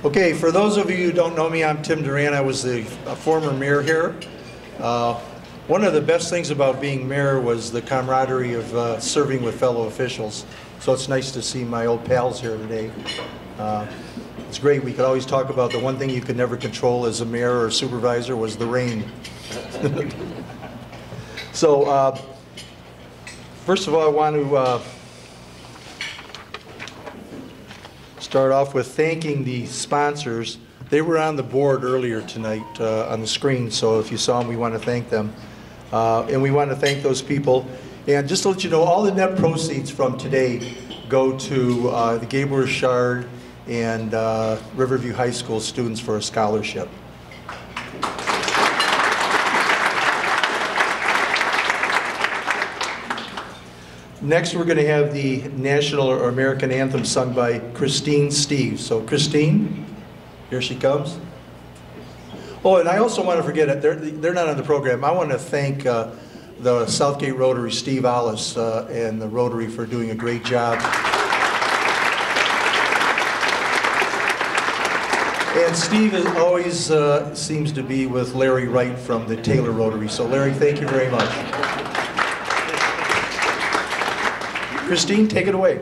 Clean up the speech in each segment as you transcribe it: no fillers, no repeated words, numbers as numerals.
Okay, for those of you who don't know me, I'm Tim Duran. I was the former mayor here. One of the best things about being mayor was the camaraderie of serving with fellow officials. So it's nice to see my old pals here today. It's great. We could always talk about the one thing you could never control as a mayor or supervisor was the rain. So first of all, I want to start off with thanking the sponsors. They were on the board earlier tonight on the screen, so if you saw them, we want to thank them. And we want to thank those people. And just to let you know, all the net proceeds from today go to the Gabriel Richard and Riverview High School students for a scholarship. Next, we're going to have the national or American anthem sung by Christine Steve. So Christine, here she comes. Oh, and I also want to forget it. They're not on the program. I want to thank the Southgate Rotary, Steve Allis, and the Rotary for doing a great job. And Steve always seems to be with Larry Wright from the Taylor Rotary. So Larry, thank you very much. Christine, take it away.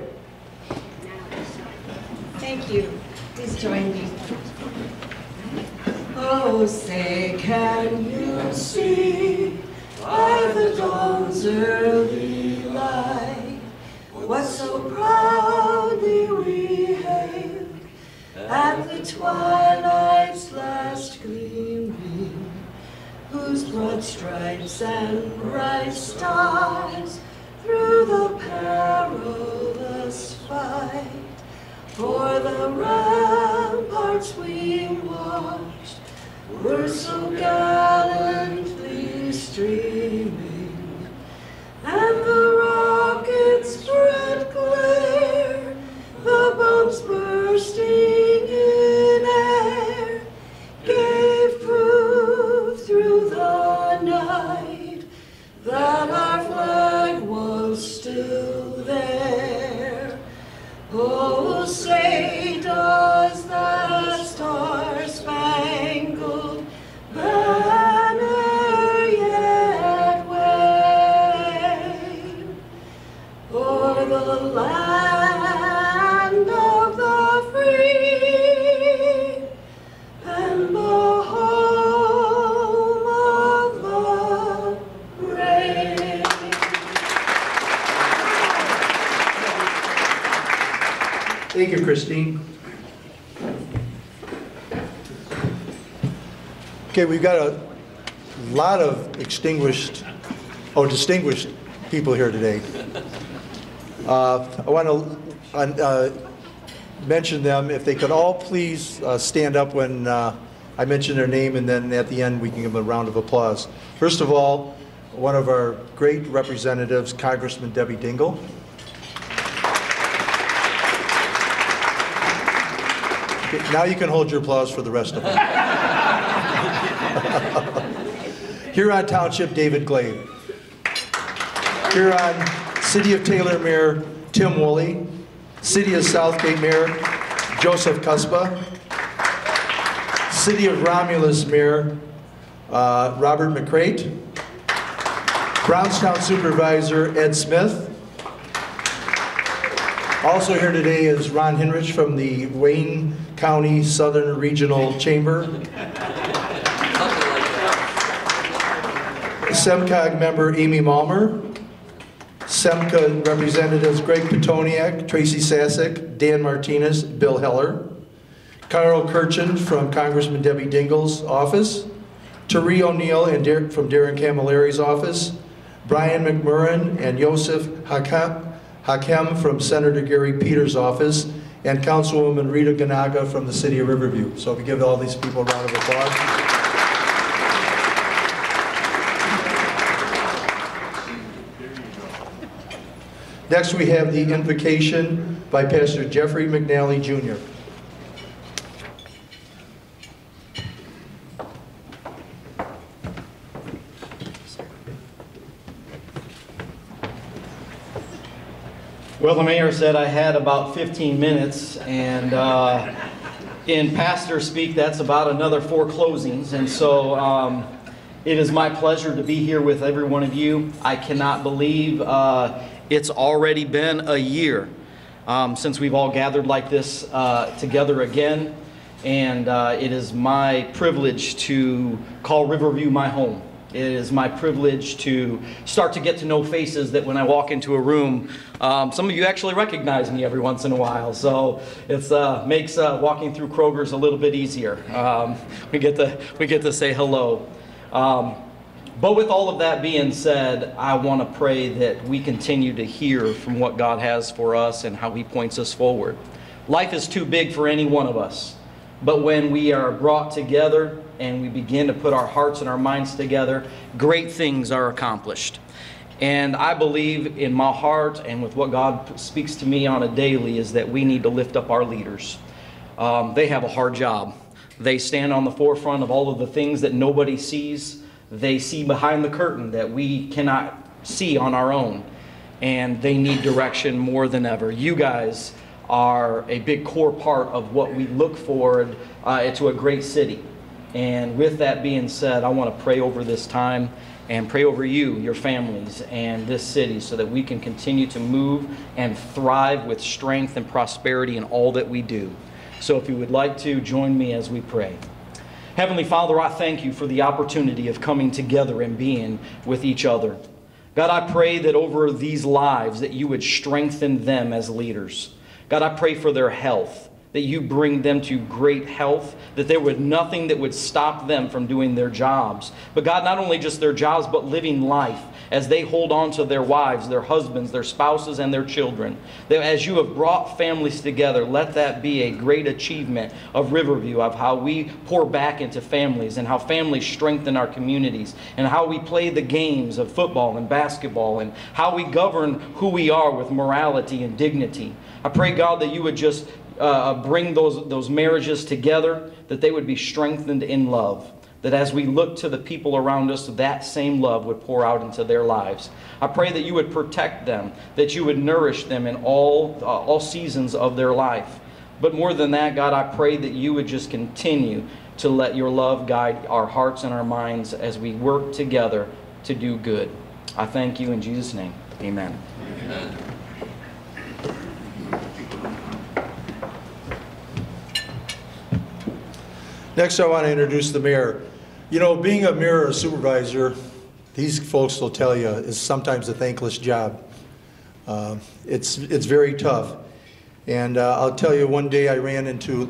Thank you. Please join me. Oh, say, can you see by the dawn's early light what so proudly we hailed at the twilight's last gleaming, whose broad stripes and bright stars through the perilous fight for the ramparts we watched were so gallantly streaming, and the rockets spread glare, the bombs bursting in air, gave proof through the night that our flag was still there. Oh, say does that star-spangled banner yet wave o'er the land of the free and the home of the brave? Thank you, Christine. Okay, we've got a lot of distinguished people here today. I want to mention them. If they could all please stand up when I mention their name, and then at the end we can give them a round of applause. First of all, one of our great representatives, Congressman Debbie Dingell. Okay, now you can hold your applause for the rest of them. Huron Township, David Glade. Huron City of Taylor Mayor, Tim Woolley. City of Southgate Mayor, Joseph Cuspa. City of Romulus Mayor, Robert McCrate. Brownstown Supervisor, Ed Smith. Also here today is Ron Hinrich from the Wayne County Southern Regional Chamber. SEMCOG member Amy Malmer. SEMCA representatives Greg Petoniak, Tracy Sasek, Dan Martinez, Bill Heller. Carl Kirchen from Congressman Debbie Dingell's office. Tari O'Neill and from Darren Camilleri's office. Brian McMurrin and Yosef Hakem from Senator Gary Peters' office. And Councilwoman Rita Ganaga from the City of Riverview. So if we give all these people a round of applause. Next, we have the invocation by Pastor Jeffrey McNally, Jr. Well, the mayor said I had about 15 minutes, and in pastor speak, that's about another 4 closings. And so it is my pleasure to be here with every one of you. I cannot believe it's already been a year since we've all gathered like this together again. And it is my privilege to call Riverview my home. It is my privilege to start to get to know faces that when I walk into a room, some of you actually recognize me every once in a while. So it makes walking through Kroger's a little bit easier. We get to say hello. But with all of that being said, I want to pray that we continue to hear from what God has for us and how He points us forward. Life is too big for any one of us. But when we are brought together and we begin to put our hearts and our minds together, great things are accomplished. And I believe in my heart and with what God speaks to me on a daily is that we need to lift up our leaders. They have a hard job. They stand on the forefront of all of the things that nobody sees. They see behind the curtain that we cannot see on our own. And they need direction more than ever. You guys are a big core part of what we look forward to a great city. And with that being said, I want to pray over this time and pray over you, your families, and this city so that we can continue to move and thrive with strength and prosperity in all that we do. So if you would like to, join me as we pray. Heavenly Father, I thank you for the opportunity of coming together and being with each other. God, I pray that over these lives that you would strengthen them as leaders. God, I pray for their health, that you bring them to great health, that there would nothing that would stop them from doing their jobs. But God, not only just their jobs, but living life as they hold on to their wives, their husbands, their spouses, and their children. That as you have brought families together, let that be a great achievement of Riverview, of how we pour back into families and how families strengthen our communities and how we play the games of football and basketball and how we govern who we are with morality and dignity. I pray, God, that you would just bring those marriages together, that they would be strengthened in love. That as we look to the people around us, that same love would pour out into their lives. I pray that you would protect them, that you would nourish them in all seasons of their life. But more than that, God, I pray that you would just continue to let your love guide our hearts and our minds as we work together to do good. I thank you in Jesus' name. Amen. Amen. Next, I want to introduce the mayor. You know, being a mayor or a supervisor, these folks will tell you, is sometimes a thankless job. It's very tough. And I'll tell you, one day I ran into,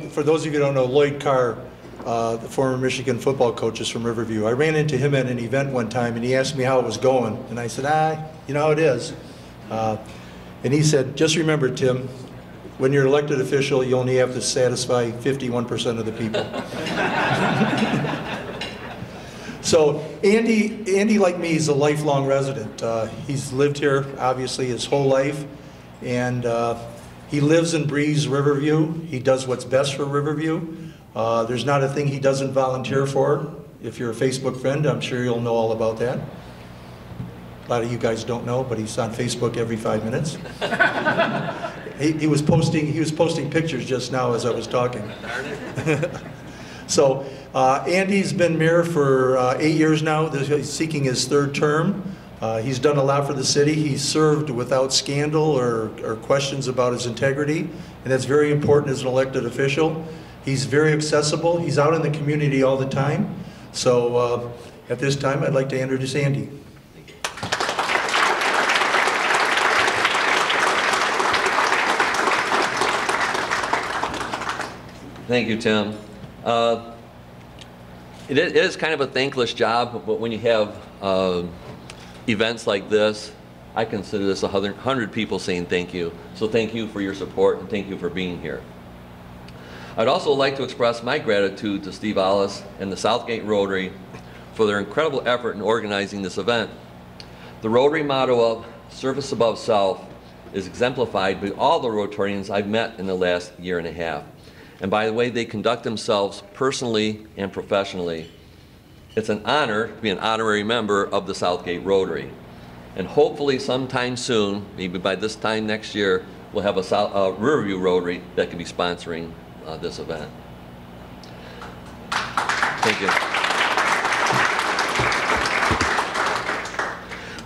for those of you who don't know, Lloyd Carr, the former Michigan football coach, is from Riverview. I ran into him at an event one time, and he asked me how it was going. And I said, you know how it is. And he said, just remember, Tim, when you're an elected official, you only have to satisfy 51% of the people. So Andy, like me, is a lifelong resident. He's lived here, obviously, his whole life. And he lives and breathes Riverview. He does what's best for Riverview. There's not a thing he doesn't volunteer for. If you're a Facebook friend, I'm sure you'll know all about that. A lot of you guys don't know, but he's on Facebook every 5 minutes. He was posting pictures just now as I was talking. So Andy's been mayor for 8 years now. He's seeking his 3rd term. He's done a lot for the city. He's served without scandal or questions about his integrity, and that's very important as an elected official. He's very accessible. He's out in the community all the time. So at this time, I'd like to introduce Andy. Thank you, Tim. It is kind of a thankless job, but when you have events like this, I consider this 100 people saying thank you. So thank you for your support and thank you for being here. I'd also like to express my gratitude to Steve Allis and the Southgate Rotary for their incredible effort in organizing this event. The Rotary motto of service above self is exemplified by all the Rotarians I've met in the last year and a half. And by the way they conduct themselves personally and professionally. It's an honor to be an honorary member of the Southgate Rotary. And hopefully sometime soon, maybe by this time next year, we'll have a Riverview Rotary that can be sponsoring this event. Thank you.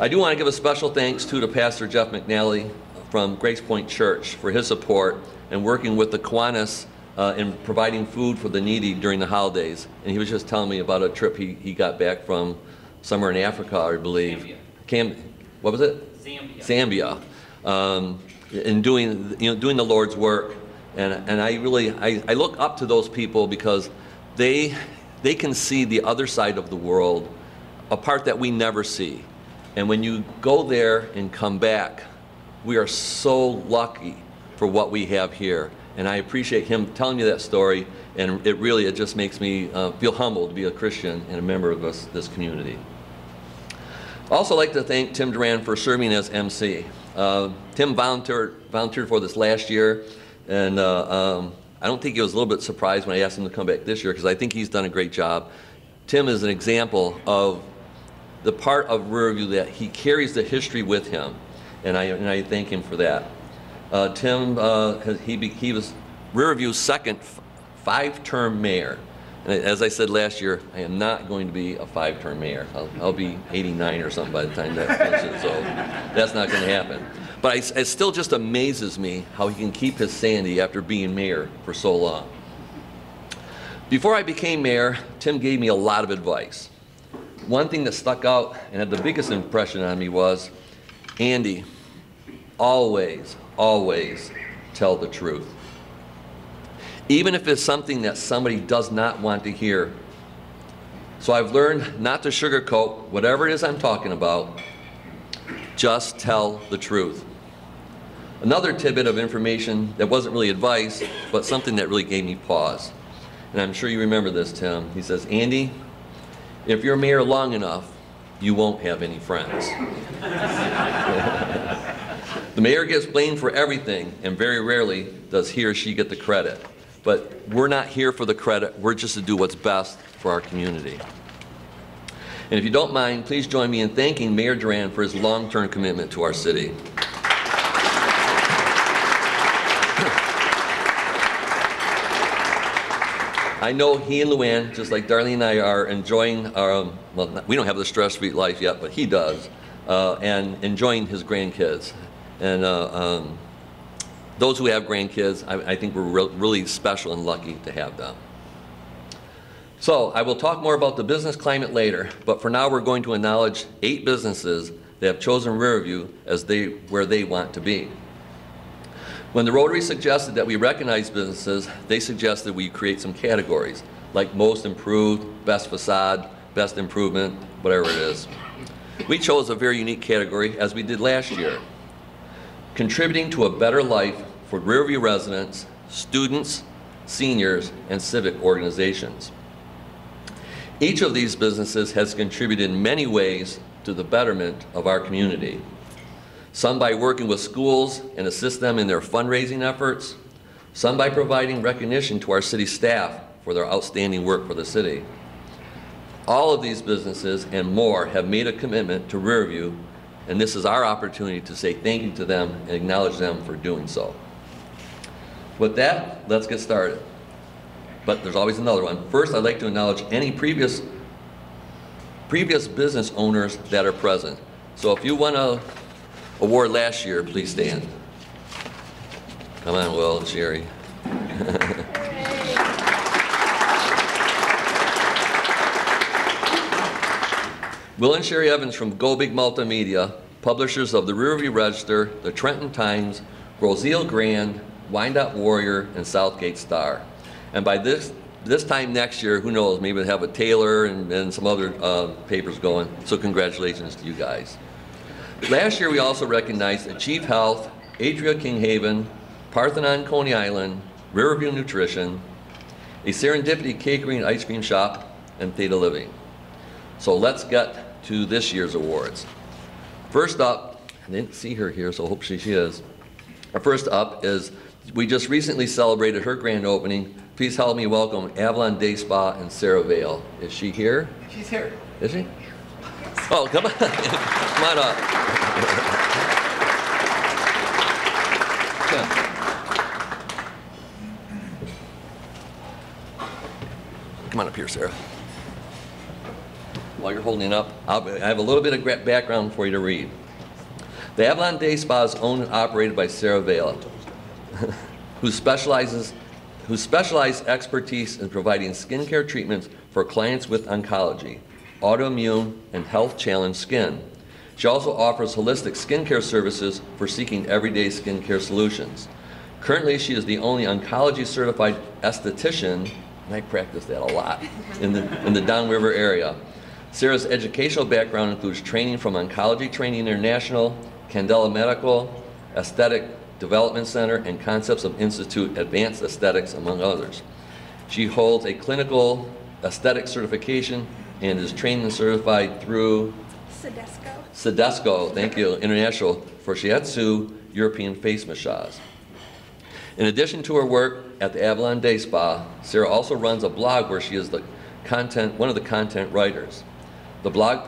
I do want to give a special thanks to Pastor Jeff McNally from Grace Point Church for his support and working with the Kiwanis in providing food for the needy during the holidays. And he was just telling me about a trip he got back from somewhere in Africa, I believe. What was it? Zambia. In doing the Lord's work. And I really look up to those people because they can see the other side of the world, a part that we never see. And when you go there and come back, we are so lucky for what we have here. And I appreciate him telling you that story, and it just makes me feel humbled to be a Christian and a member of this community. I'd also like to thank Tim Duran for serving as MC. Tim volunteered for this last year, and I don't think he was a little bit surprised when I asked him to come back this year, because I think he's done a great job. Tim is an example of the part of Riverview that he carries the history with him, and I thank him for that. Tim, he was Riverview's second five-term mayor. And as I said last year, I am not going to be a five-term mayor. I'll be 89 or something by the time that finishes, so that's not going to happen. But it still just amazes me how he can keep his sanity after being mayor for so long. Before I became mayor, Tim gave me a lot of advice. One thing that stuck out and had the biggest impression on me was, Andy, always tell the truth. Even if it's something that somebody does not want to hear. So I've learned not to sugarcoat whatever it is I'm talking about. Just tell the truth. Another tidbit of information that wasn't really advice, but something that really gave me pause. And I'm sure you remember this, Tim. He says, Andy, if you're mayor long enough, you won't have any friends. The mayor gets blamed for everything, and very rarely does he or she get the credit. But we're not here for the credit, we're just to do what's best for our community. And if you don't mind, please join me in thanking Mayor Duran for his long-term commitment to our city. I know he and Luann, just like Darlene and I, are enjoying our, well, we don't have the stress-free life yet, but he does, and enjoying his grandkids. And those who have grandkids, I think we're really special and lucky to have them. So I will talk more about the business climate later, but for now we're going to acknowledge 8 businesses that have chosen Riverview as where they want to be. When the Rotary suggested that we recognize businesses, they suggested we create some categories, like most improved, best facade, best improvement, whatever it is. We chose a very unique category, as we did last year, contributing to a better life for Riverview residents, students, seniors, and civic organizations. Each of these businesses has contributed in many ways to the betterment of our community. Some by working with schools and assist them in their fundraising efforts, some by providing recognition to our city staff for their outstanding work for the city. All of these businesses and more have made a commitment to Riverview, and this is our opportunity to say thank you to them and acknowledge them for doing so. With that, let's get started. But there's always another one. First, I'd like to acknowledge any previous business owners that are present. So if you won an award last year, please stand. Come on, Will and Sherry. Will and Sherry Evans from Go Big Multimedia, publishers of the Riverview Register, the Trenton Times, Roselle Grand, Wyandotte Warrior, and Southgate Star. And by this time next year, who knows, maybe we'll have a Taylor and some other papers going. So congratulations to you guys. Last year, we also recognized Achieve Health, Atria Kinghaven, Parthenon Coney Island, Riverview Nutrition, a Serendipity Cakery and Ice Cream Shop, and Theta Living. So let's get to this year's awards. First up, I didn't see her here, so hopefully she is. First up is, we just recently celebrated her grand opening. Please help me welcome Avalon Day Spa and Sarah Vale. Is she here? She's here. Is she? Oh, come on. Come on up. Come on up here, Sarah. While you're holding it up, I have a little bit of background for you to read. The Avalon Day Spa is owned and operated by Sarah Vela, whose specialized expertise in providing skincare treatments for clients with oncology, autoimmune, and health challenged skin. She also offers holistic skincare services for seeking everyday skincare solutions. Currently, she is the only oncology certified esthetician, and I practice that a lot, in the Downriver area. Sarah's educational background includes training from Oncology Training International, Candela Medical, Aesthetic Development Center, and Concepts of Institute Advanced Aesthetics, among others. She holds a clinical aesthetic certification and is trained and certified through Sedesco, thank you, International for Shiatsu European Face Massage. In addition to her work at the Avalon Day Spa, Sarah also runs a blog where she is one of the content writers. The blog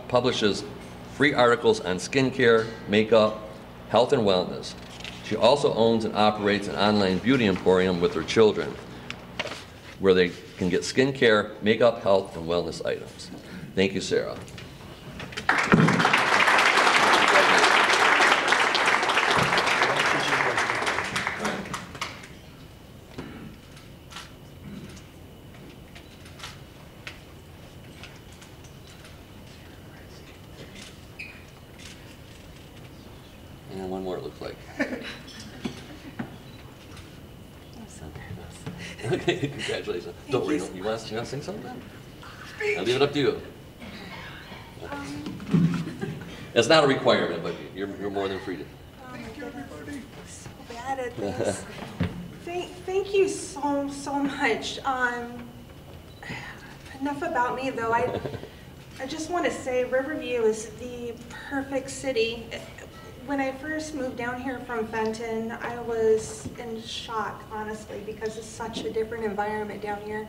publishes free articles on skincare, makeup, health, and wellness. She also owns and operates an online beauty emporium with her children, where they can get skincare, makeup, health, and wellness items. Thank you, Sarah. And one more, it looks like. Okay, congratulations. Don't worry, you want to sing something? I'll leave it up to you. It's not a requirement, but you're more than free to. Thank you, everybody. So bad at this. Thank you so much. Enough about me, though. I just want to say Riverview is the perfect city. When I first moved down here from Fenton, I was in shock, honestly, because it's such a different environment down here.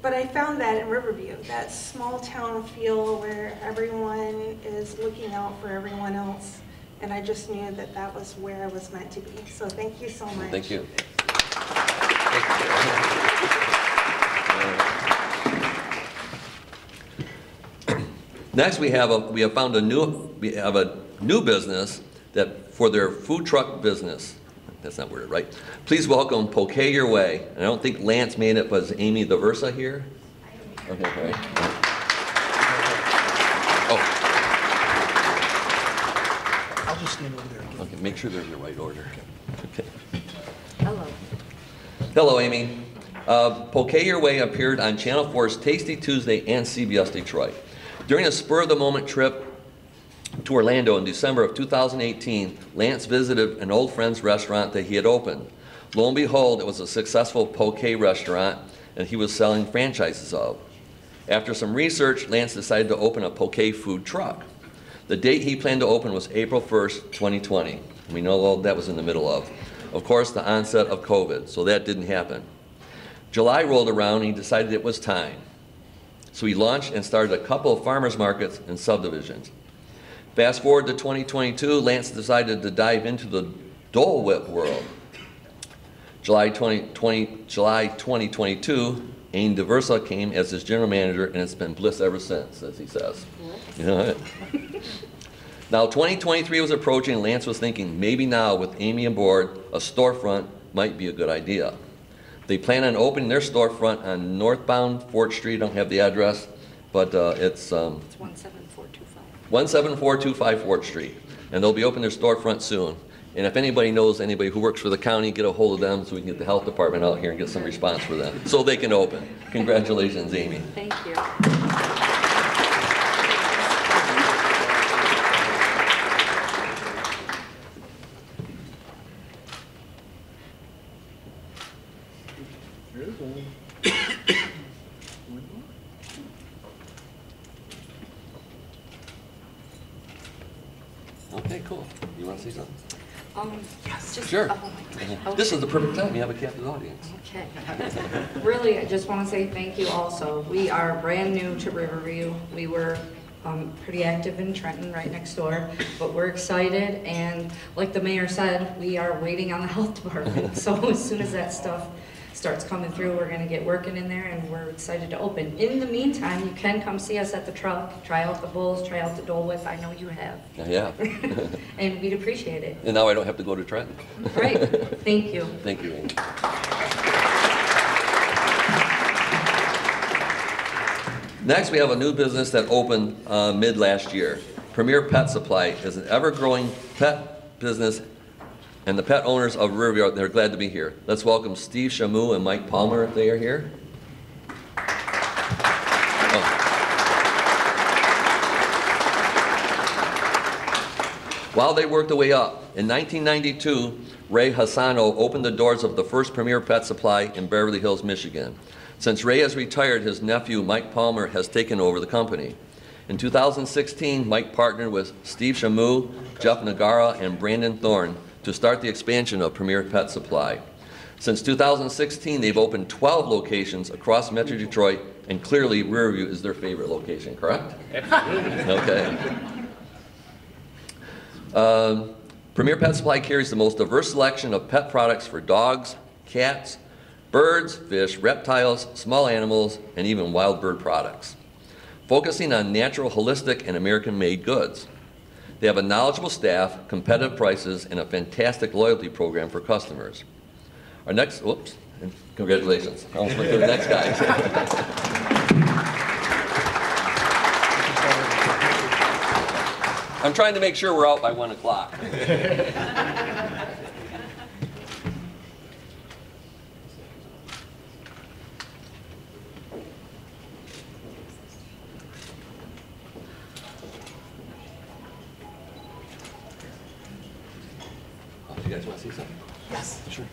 But I found that in Riverview, that small town feel where everyone is looking out for everyone else. And I just knew that that was where I was meant to be. So thank you so much. Thank you. Next, we have a new business that for their food truck business. That's not worded right. Please welcome Poke Your Way. And I don't think Lance made it, but is Amy the Versa here? Okay, all right. Oh. I'll just stand over there. Okay, make sure they're in the right order. Okay. Hello. Hello, Amy. Poke Your Way appeared on Channel 4's Tasty Tuesday and CBS Detroit. During a spur-of-the-moment trip to Orlando in December of 2018, Lance visited an old friend's restaurant that he had opened. Lo and behold, it was a successful poke restaurant and he was selling franchises of. After some research, Lance decided to open a poke food truck. The date he planned to open was April 1st, 2020. We know that was in the middle of course, the onset of COVID, so that didn't happen. July rolled around and he decided it was time. So he launched and started a couple of farmers markets and subdivisions. Fast forward to 2022, Lance decided to dive into the Dole Whip world. July 2022, Ain DeVersa came as his general manager, and it's been bliss ever since, as he says. You know it. Now 2023 was approaching, and Lance was thinking maybe now with Amy on board, a storefront might be a good idea. They plan on opening their storefront on northbound Fort Street. I don't have the address, but it's 17425. 17425 Fort Street, and they'll be opening their storefront soon. And if anybody knows anybody who works for the county, get a hold of them so we can get the health department out here and get some response for them, so they can open. Congratulations, Amy. Thank you. Okay, cool. You want to say something? Just, Sure. oh my gosh. Okay. This is the perfect time. You have a captive audience. Okay. Really, I just want to say thank you also. We are brand new to Riverview. We were pretty active in Trenton, right next door, but we're excited, and like the mayor said, we are waiting on the health department. So as soon as that stuff starts coming through, we're gonna get working in there, and we're excited to open. In the meantime, you can come see us at the truck, try out the bulls, try out the Dole Whip, I know you have. Yeah. And we'd appreciate it. And now I don't have to go to Trenton. Right, thank you. Thank you, Amy. Next, we have a new business that opened mid last year. Premier Pet Supply is an ever-growing pet business, and the pet owners of Riverview, they're glad to be here. Let's welcome Steve Shamu and Mike Palmer if they are here. Oh. While they work their way up, in 1992, Ray Hassano opened the doors of the first Premier Pet Supply in Beverly Hills, Michigan. Since Ray has retired, his nephew, Mike Palmer, has taken over the company. In 2016, Mike partnered with Steve Shamu, Jeff Nagara, and Brandon Thorne to start the expansion of Premier Pet Supply. Since 2016, they've opened 12 locations across Metro Detroit, and clearly Riverview is their favorite location, correct? Absolutely. Okay. Premier Pet Supply carries the most diverse selection of pet products for dogs, cats, birds, fish, reptiles, small animals, and even wild bird products, focusing on natural, holistic, and American-made goods. They have a knowledgeable staff, competitive prices, and a fantastic loyalty program for customers. Our next, whoops, congratulations. I almost went to the next guy. I'm trying to make sure we're out by 1 o'clock. You guys want to see something? Yes, sure.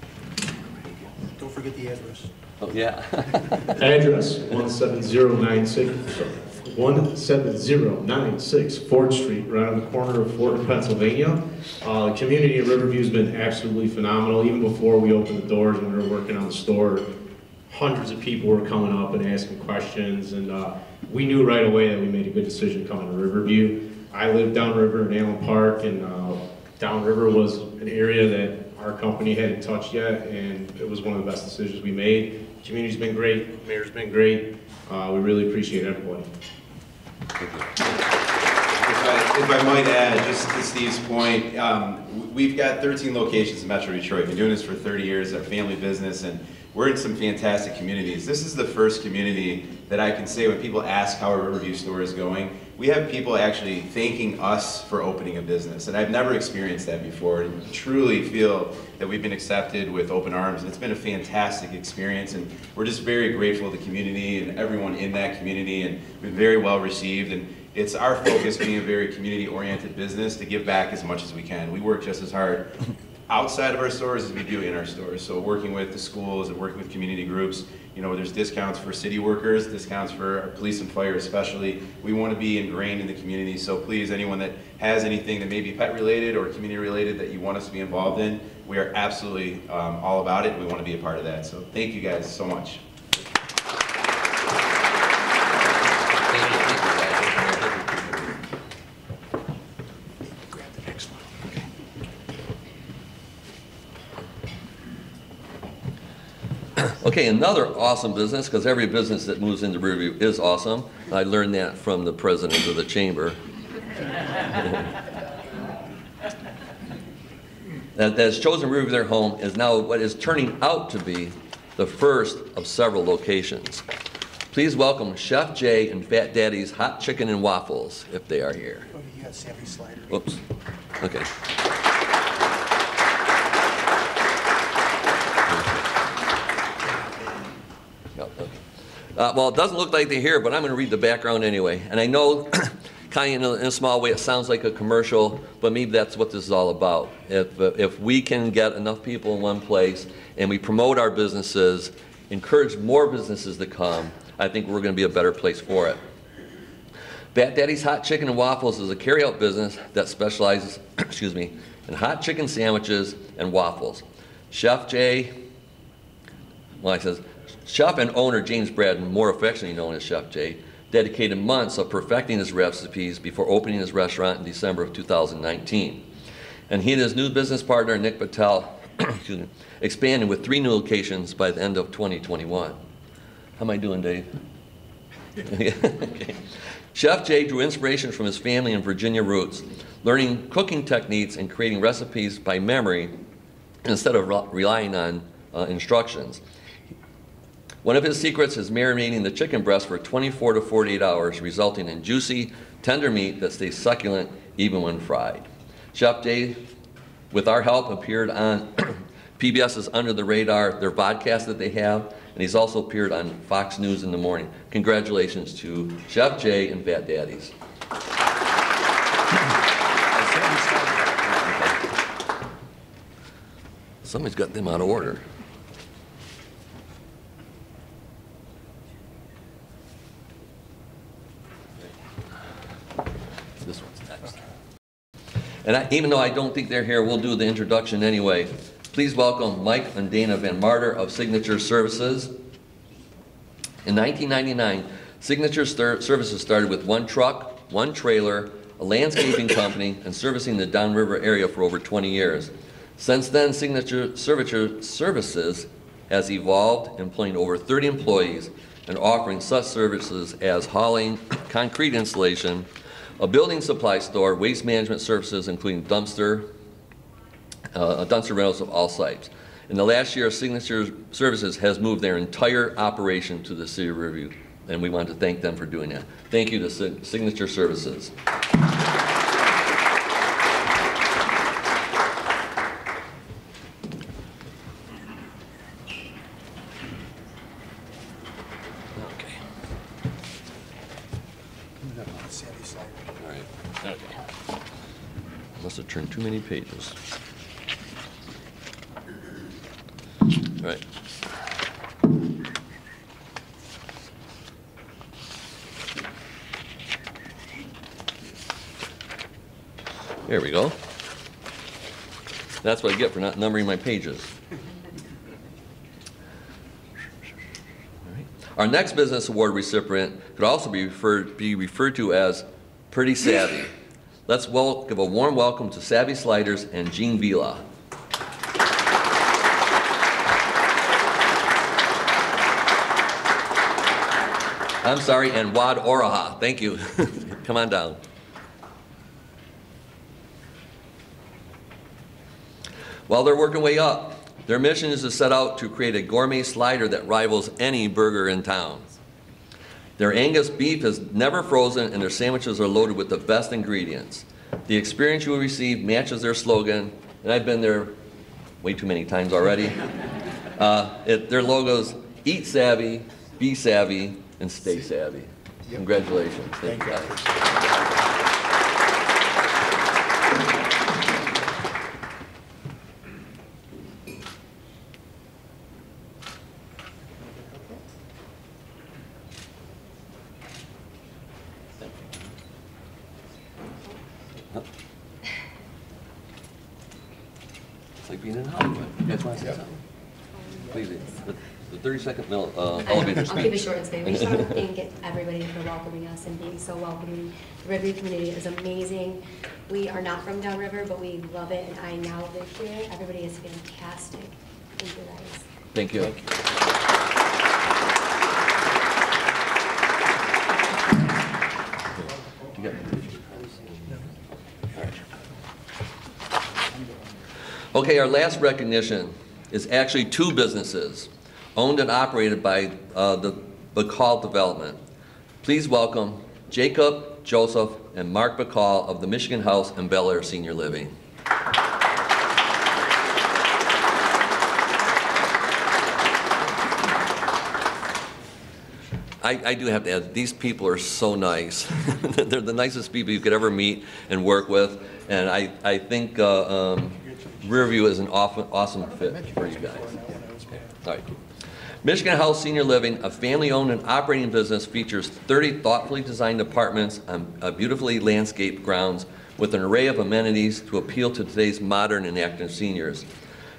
Don't forget the address. Oh, yeah. Address 17096 Ford Street, right on the corner of Fort and Pennsylvania. The community of Riverview has been absolutely phenomenal. Even before we opened the doors, when we were working on the store, hundreds of people were coming up and asking questions, and we knew right away that we made a good decision coming to Riverview. I live downriver in Allen Park, and downriver was an area that our company hadn't touched yet, and it was one of the best decisions we made. The community's been great, the mayor's been great. We really appreciate everybody. If I might add, just to Steve's point, we've got 13 locations in Metro Detroit. Been doing this for 30 years, our family business, and we're in some fantastic communities. This is the first community that I can say when people ask how our Riverview store is going, we have people actually thanking us for opening a business, and I've never experienced that before. And truly feel that we've been accepted with open arms, and it's been a fantastic experience, and we're just very grateful to the community and everyone in that community, and we've been very well received. And it's our focus, being a very community-oriented business, to give back as much as we can. We work just as hard outside of our stores as we do in our stores. So working with the schools and working with community groups, you know, there's discounts for city workers, discounts for our police and fire especially. We want to be ingrained in the community, so please, anyone that has anything that may be pet related or community related that you want us to be involved in, we are absolutely all about it, and we want to be a part of that. So thank you guys so much. Okay, another awesome business, because every business that moves into Riverview is awesome. I learned that from the president of the chamber. That has chosen Riverview their home is now what is turning out to be the first of several locations. Please welcome Chef Jay and Fat Daddy's Hot Chicken and Waffles, if they are here. Oh, you got Sammy Slider. Whoops. Okay. Well, it doesn't look like they're here, but I'm going to read the background anyway. And I know, kind of in a small way, it sounds like a commercial, but maybe that's what this is all about. If we can get enough people in one place and we promote our businesses, encourage more businesses to come, I think we're going to be a better place for it. Fat Daddy's Hot Chicken and Waffles is a carryout business that specializes, in hot chicken sandwiches and waffles. Chef and owner James Braden, more affectionately known as Chef Jay, dedicated months of perfecting his recipes before opening his restaurant in December of 2019. And he and his new business partner, Nick Patel, excuse me, expanding with 3 new locations by the end of 2021. How am I doing, Dave? Okay. Chef Jay drew inspiration from his family and Virginia roots, learning cooking techniques and creating recipes by memory instead of relying on instructions. One of his secrets is marinating the chicken breast for 24 to 48 hours, resulting in juicy, tender meat that stays succulent even when fried. Chef Jay, with our help, appeared on PBS's Under the Radar, their podcast that they have, and he's also appeared on Fox News in the morning. Congratulations to Chef Jay and Fat Daddies. Somebody's got them out of order. This one's next. And even though I don't think they're here, we'll do the introduction anyway. Please welcome Mike and Dana Van Marter of Signature Services. In 1999, Signature Services started with 1 truck, 1 trailer, a landscaping company, and servicing the downriver area for over 20 years. Since then, Signature Services has evolved, employing over 30 employees and offering such services as hauling, concrete installation, a building supply store, waste management services, including dumpster rentals of all types. In the last year, Signature Services has moved their entire operation to the City of Riverview, and we want to thank them for doing that. Thank you to Signature Services. Must have turned too many pages. All right. There we go. That's what I get for not numbering my pages. All right. Our next business award recipient could also be referred to as Pretty Savvy. Let's give a warm welcome to Savvy Sliders and Jean Vila. I'm sorry, and Wad Oraha. Thank you. Come on down. While they're working way up, their mission is to set out to create a gourmet slider that rivals any burger in town. Their Angus beef is never frozen, and their sandwiches are loaded with the best ingredients. The experience you will receive matches their slogan, and I've been there way too many times already. Their logo's Eat Savvy, Be Savvy, and Stay Savvy. Yep. Congratulations. Thank you, guys. It's like being in Hollywood. You guys want to say something? Please, the 30-second elevator speech. I'll keep it short and sweet. We just want to thank everybody for welcoming us and being so welcoming. The Riverview community is amazing. We are not from downriver, but we love it, and I now live here. Everybody is fantastic. Thank you, guys. Thank you. Okay, our last recognition is actually 2 businesses owned and operated by the Bacall Development. Please welcome Jacob, Joseph, and Mark Bacall of the Michigan House and Bel Air Senior Living. I do have to add, these people are so nice. They're the nicest people you could ever meet and work with, and I think Riverview is an awesome fit for you guys. All right. Michigan House Senior Living, a family-owned and operating business, features 30 thoughtfully designed apartments on beautifully landscaped grounds with an array of amenities to appeal to today's modern and active seniors.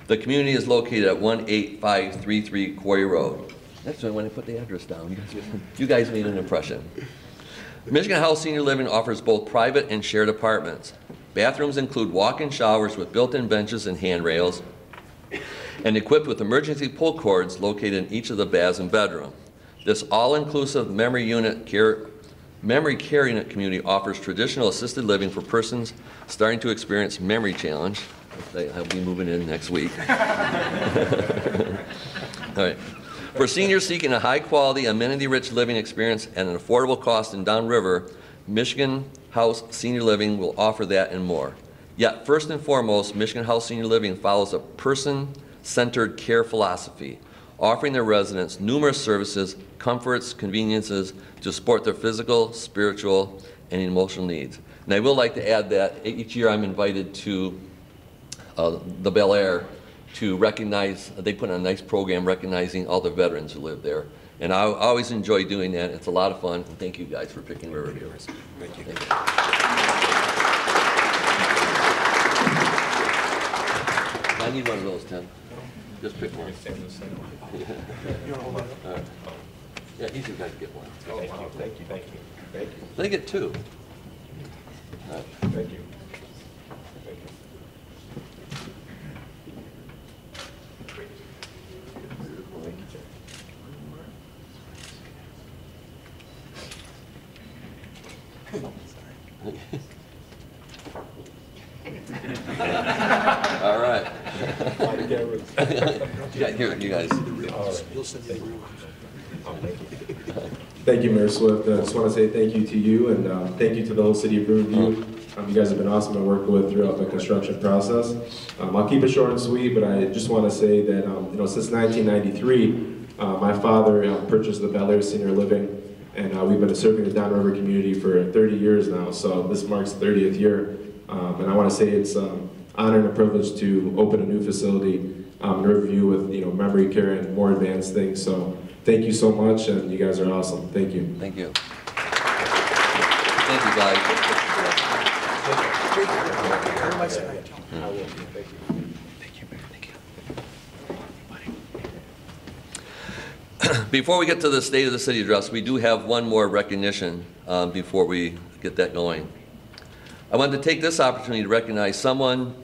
The community is located at 18533 Quarry Road. That's when I put the address down. You guys made an impression. Michigan House Senior Living offers both private and shared apartments. Bathrooms include walk-in showers with built-in benches and handrails. and equipped with emergency pull cords located in each of the baths and bedroom. This all-inclusive memory care unit community offers traditional assisted living for persons starting to experience memory challenge. I'll be moving in next week. All right. For seniors seeking a high-quality, amenity-rich living experience at an affordable cost in Downriver, Michigan House Senior Living will offer that and more. Yet, first and foremost, Michigan House Senior Living follows a person-centered care philosophy, offering their residents numerous services, comforts, conveniences to support their physical, spiritual, and emotional needs. And I will like to add that each year I'm invited to the Bel Air to recognize, they put on a nice program recognizing all the veterans who live there. And I always enjoy doing that. It's a lot of fun. And thank you guys for picking Riverview. Thank you. Thank you. I need one of those, Tim. Just pick one. Yeah, you two guys get one. Thank you, thank you, thank you, thank you. They get two. Thank you. All right. Here, you guys. Thank you, Mayor Swift. I just want to say thank you to you and thank you to the whole city of Riverview. You guys have been awesome to work with throughout the construction process. I'll keep it short and sweet, but I just want to say that since 1993, my father purchased the Bel Air Senior Living, and we've been serving the Downriver community for 30 years now. So this marks the 30th year, and I want to say it's an honor and a privilege to open a new facility in Riverview with memory care and more advanced things. So thank you so much, and you guys are awesome. Thank you. Thank you. Thank you, guys. Before we get to the State of the City address, we do have one more recognition before we get that going. I wanted to take this opportunity to recognize someone,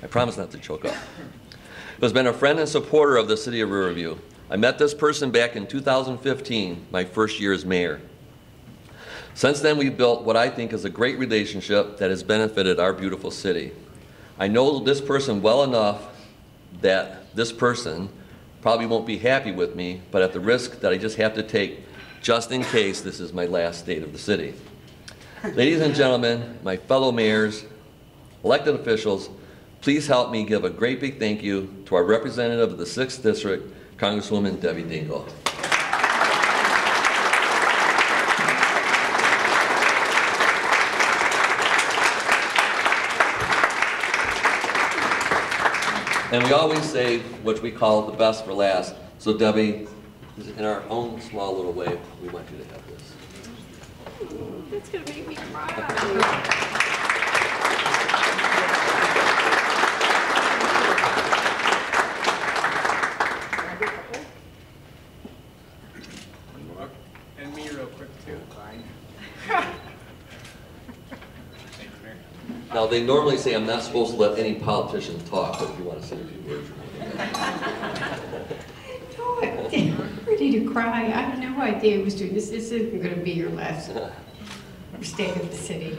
I promise not to choke up, who has been a friend and supporter of the City of Riverview. I met this person back in 2015, my first year as mayor. Since then, we've built what I think is a great relationship that has benefited our beautiful city. I know this person well enough that this person probably won't be happy with me, but at the risk that I just have to take, just in case this is my last State of the City. Ladies and gentlemen, my fellow mayors, elected officials, please help me give a great big thank you to our representative of the 6th District, Congresswoman Debbie Dingell. And we always say, which we call the best for last. So Debbie, in our own small little way, we want you to have this. That's gonna make me cry. And me real quick too. Fine. Now, they normally say I'm not supposed to let any politician talk, but if you want to say a few words. I'm ready to cry. I had no idea he was doing this. This isn't going to be your last State of the City.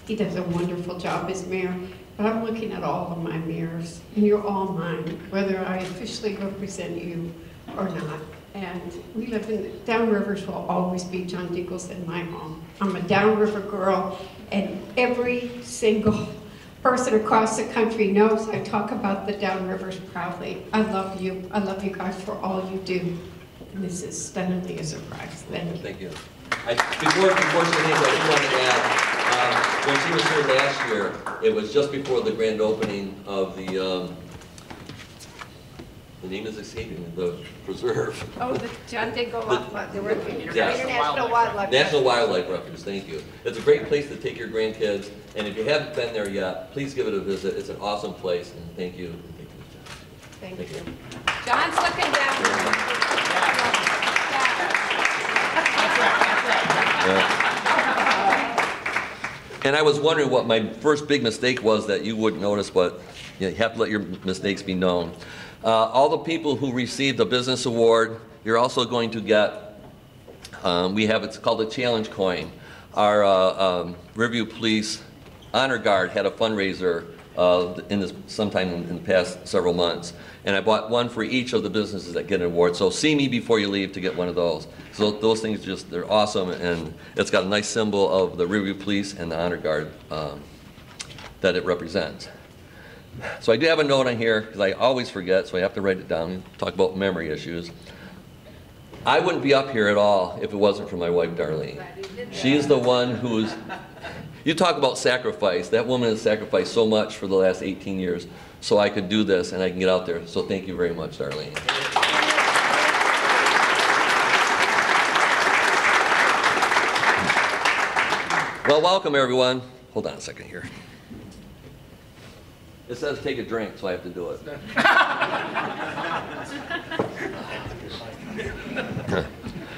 He does a wonderful job as mayor, but I'm looking at all of my mayors, and you're all mine, whether I officially represent you or not. And we live in, Downrivers will always be John Dingell's in my home. I'm a Downriver girl, and every single person across the country knows I talk about the Downrivers proudly. I love you. I love you guys for all you do. And this is stunningly a surprise. Thank you. Thank you. Before she leaves, I just wanted to add, when she was here last year, it was just before the grand opening of the name is escaping me, the preserve. Oh, the John Dingell, Yes. International Wildlife. National Wildlife Refuge, thank you. It's a great place to take your grandkids, and if you haven't been there yet, please give it a visit. It's an awesome place, and thank you. Thank you. John's looking down. And I was wondering what my first big mistake was that you wouldn't notice, but you have to let your mistakes be known. All the people who received the business award, you're also going to get, it's called a challenge coin. Our Riverview Police Honor Guard had a fundraiser sometime in the past several months. And I bought one for each of the businesses that get an award. So see me before you leave to get one of those. So those things they're awesome, and it's got a nice symbol of the Riverview Police and the Honor Guard that it represents. So I do have a note on here, because I always forget, so I have to write it down, talk about memory issues. I wouldn't be up here at all if it wasn't for my wife, Darlene. She's the one who's, you talk about sacrifice. That woman has sacrificed so much for the last 18 years so I could do this and I can get out there. So thank you very much, Darlene. Well, welcome everyone. Hold on a second here. It says take a drink, so I have to do it.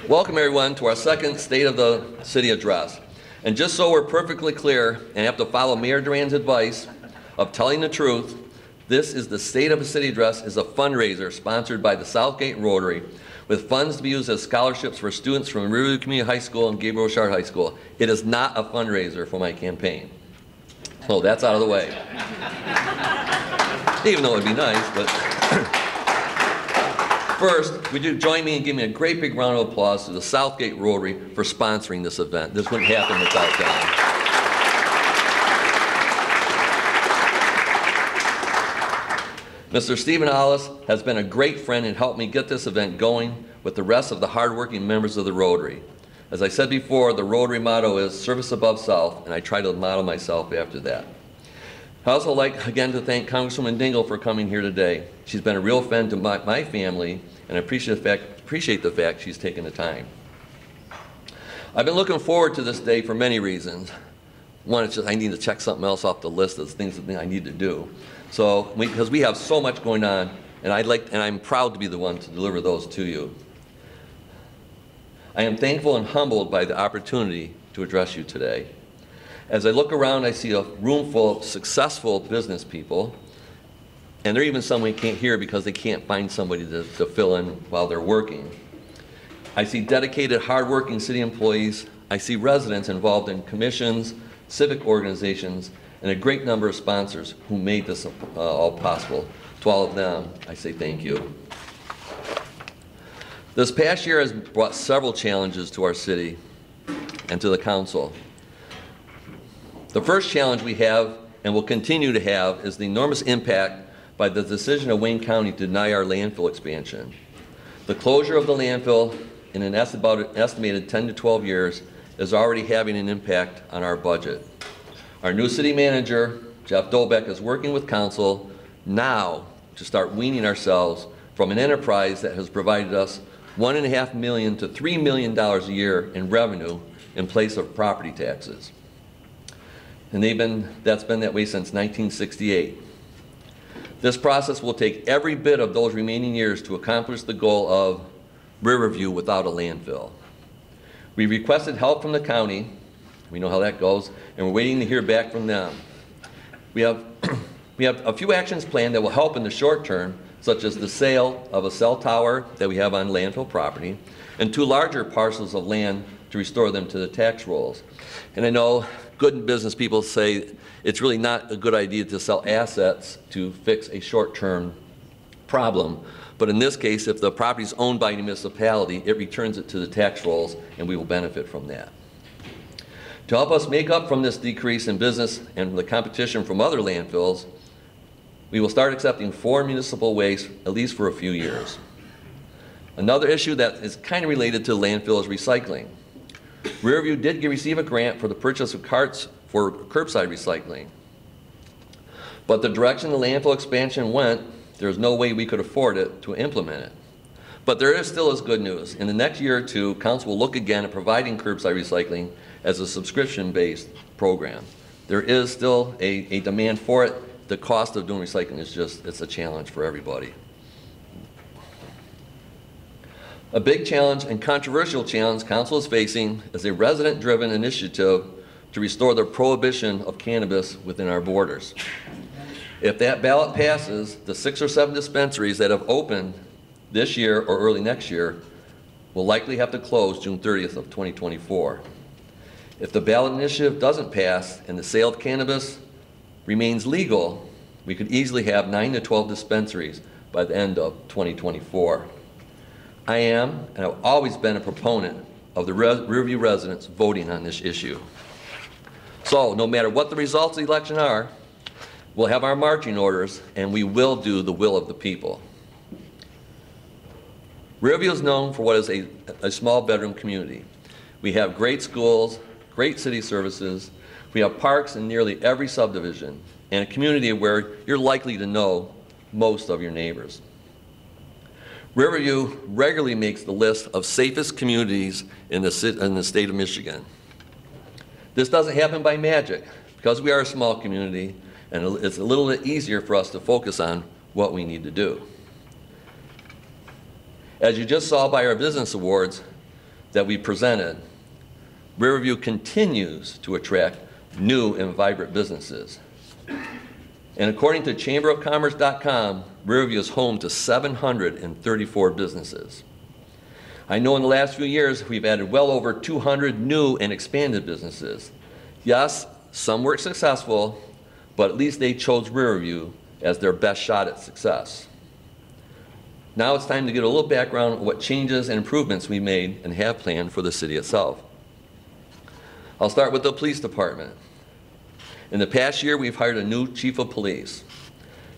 Welcome everyone to our second State of the City address. And just so we're perfectly clear and have to follow Mayor Duran's advice of telling the truth, this is the State of the City address is a fundraiser sponsored by the Southgate Rotary with funds to be used as scholarships for students from Riverview Community High School and Gabriel Richard High School. It is not a fundraiser for my campaign. So that's out of the way. Even though it'd be nice, but first, would you join me and give me a great big round of applause to the Southgate Rotary for sponsoring this event. This wouldn't happen without them. Mr. Stephen Hollis has been a great friend and helped me get this event going with the rest of the hardworking members of the Rotary. As I said before, the Rotary motto is service above self, and I try to model myself after that. I also like, again, to thank Congresswoman Dingell for coming here today. She's been a real friend to my family, and I appreciate the fact she's taken the time. I've been looking forward to this day for many reasons. One, it's just I need to check something else off the list of things that I need to do. So, because we have so much going on, and I'm proud to be the one to deliver those to you. I am thankful and humbled by the opportunity to address you today. As I look around, I see a room full of successful business people, and there are even some we can't hear because they can't find somebody to fill in while they're working. I see dedicated, hardworking city employees. I see residents involved in commissions, civic organizations, and a great number of sponsors who made this all possible. To all of them, I say thank you. This past year has brought several challenges to our city and to the council. The first challenge we have and will continue to have is the enormous impact by the decision of Wayne County to deny our landfill expansion. The closure of the landfill in about an estimated 10 to 12 years is already having an impact on our budget. Our new city manager, Jeff Dolbeck, is working with council now to start weaning ourselves from an enterprise that has provided us $1.5 million to $3 million a year in revenue in place of property taxes. And that's been that way since 1968. This process will take every bit of those remaining years to accomplish the goal of Riverview without a landfill. We requested help from the county. We know how that goes, and we're waiting to hear back from them. We have a few actions planned that will help in the short term, such as the sale of a cell tower that we have on landfill property, and 2 larger parcels of land to restore them to the tax rolls. And I know good business people say it's really not a good idea to sell assets to fix a short-term problem. But in this case, if the property is owned by a municipality, it returns it to the tax rolls, and we will benefit from that. To help us make up from this decrease in business and the competition from other landfills, we will start accepting 4 municipal waste, at least for a few years. Another issue that is kind of related to landfill is recycling. Riverview did receive a grant for the purchase of carts for curbside recycling. But the direction the landfill expansion went, there's no way we could afford it to implement it. But there still is good news. In the next year or 2, council will look again at providing curbside recycling as a subscription-based program. There is still a demand for it. The cost of doing recycling is it's a challenge for everybody. A big challenge and controversial challenge council is facing is a resident-driven initiative to restore the prohibition of cannabis within our borders. If that ballot passes, the 6 or 7 dispensaries that have opened this year or early next year will likely have to close June 30th of 2024. If the ballot initiative doesn't pass and the sale of cannabis remains legal, we could easily have 9 to 12 dispensaries by the end of 2024. I am, and I've always been a proponent of the Riverview residents voting on this issue. So, no matter what the results of the election are, we'll have our marching orders, and we will do the will of the people. Riverview is known for what is a small bedroom community. We have great schools, great city services, we have parks in nearly every subdivision, and a community where you're likely to know most of your neighbors. Riverview regularly makes the list of safest communities in the state of Michigan. This doesn't happen by magic. Because we are a small community, and it's a little bit easier for us to focus on what we need to do. As you just saw by our business awards that we presented, Riverview continues to attract new and vibrant businesses. And according to chamberofcommerce.com, Riverview is home to 734 businesses. I know in the last few years we've added well over 200 new and expanded businesses. Yes, some were successful, but at least they chose Riverview as their best shot at success. Now it's time to get a little background on what changes and improvements we made and have planned for the city itself. I'll start with the police department. In the past year, we've hired a new chief of police.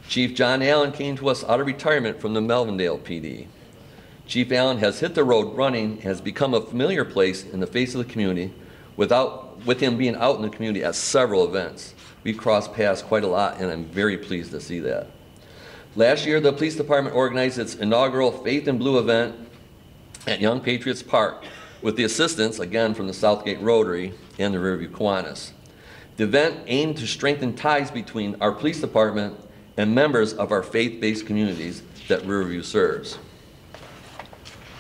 Chief John Allen came to us out of retirement from the Melvindale PD. Chief Allen has hit the road running and has become a familiar place in the face of the community with him being out in the community at several events. We've crossed paths quite a lot, and I'm very pleased to see that. Last year, the police department organized its inaugural Faith in Blue event at Young Patriots Park with the assistance, again, from the Southgate Rotary and the Riverview Kiwanis. The event aimed to strengthen ties between our police department and members of our faith-based communities that Riverview serves.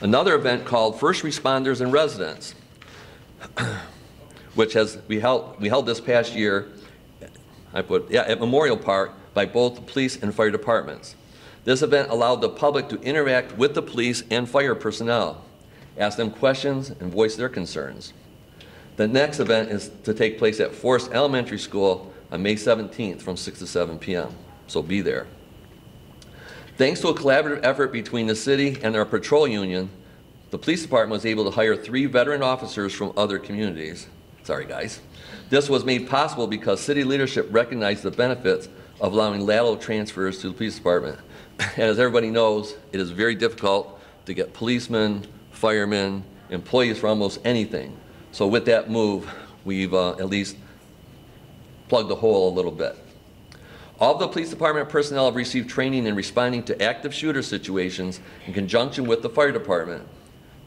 Another event called First Responders and Residents, which we held this past year at Memorial Park by both the police and fire departments. This event allowed the public to interact with the police and fire personnel, ask them questions, and voice their concerns. The next event is to take place at Forest Elementary School on May 17th from 6 to 7 p.m., so be there. Thanks to a collaborative effort between the city and our patrol union, the police department was able to hire 3 veteran officers from other communities. Sorry, guys. This was made possible because city leadership recognized the benefits of allowing lateral transfers to the police department. And as everybody knows, it is very difficult to get policemen, firemen, employees for almost anything. So with that move, we've at least plugged the hole a little bit. All of the police department personnel have received training in responding to active shooter situations in conjunction with the fire department.